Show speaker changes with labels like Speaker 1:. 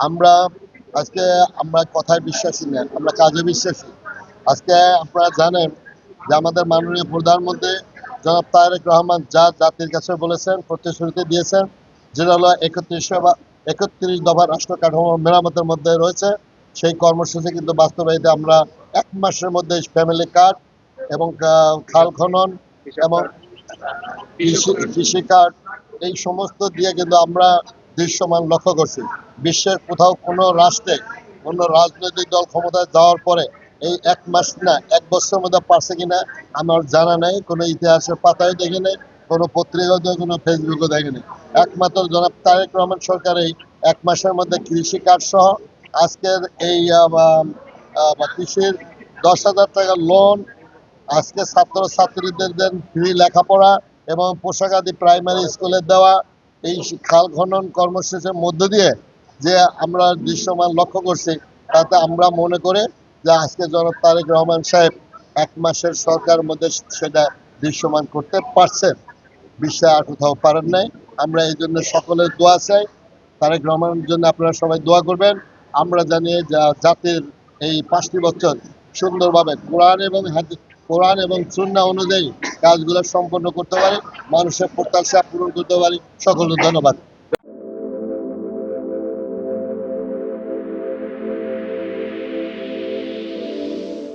Speaker 1: আমরা আজকে আমরা কথায় বিশ্বাসী না, আমরা কাজে বিশ্বাসী। আজকে আপনারা জানেন যে আমাদের মাননীয় প্রধানমন্ত্রী জনাব তারেক রহমান যা জাতির কাছে বলেছেন, প্রতিশ্রুতি দিয়েছেন, যেটা হলো 31 দফা রাষ্ট্র কাঠামো মেরামতের মধ্যে রয়েছে। সেই কর্মসূচি কিন্তু বাস্তবায়িত আমরা 1 মাসের মধ্যে ফ্যামিলি কার্ড এবং খাল খনন এবং কৃষি কার্ড এই সমস্ত দিয়ে কিন্তু আমরা দৃশ্যমান লক্ষ্য করছি। বিশ্বের কোথাও কোনো রাষ্ট্রে কোনো রাজনৈতিক দল ক্ষমতায় যাওয়ার পরে এই 1 মাস না 1 বছরের মধ্যে পারছে কিনা আমার জানা নেই। কোনো ইতিহাসের পাতায় দেখি নেই, কোনো পত্রিকাতে, কোনো ফেসবুকে দেখি। একমাত্র জনাব তারেক রহমান সরকার এই 1 মাসের মধ্যে কৃষি কার্ড সহ আজকের এই কৃষির 10,000 টাকা লোন, আজকে ছাত্রছাত্রীদের ফ্রি লেখাপড়া এবং পোশাকাদি প্রাইমারি স্কুলে দেওয়া, এই খাল খনন কর্মসূচির মধ্য দিয়ে যে আমরা দৃশ্যমান লক্ষ্য করছি, তাতে আমরা মনে করি যে আজকে জনাব তারেক রহমান সাহেব 1 মাসের সরকারের মধ্যে সেটা দৃশ্যমান করতে পারছেন। বিশ্বে আর কোথাও পারেন নাই। আমরা এই জন্য সকলের দোয়া চাই। তারেক রহমানের জন্য আপনারা সবাই দোয়া করবেন। আমরা জানি জাতির এই 5টি বছর সুন্দরভাবে কোরআন এবং সুন্নাহ অনুযায়ী কাজগুলো সম্পন্ন করতে পারি, মানুষের প্রত্যাশা পূরণ করতে পারি। সকলকে ধন্যবাদ।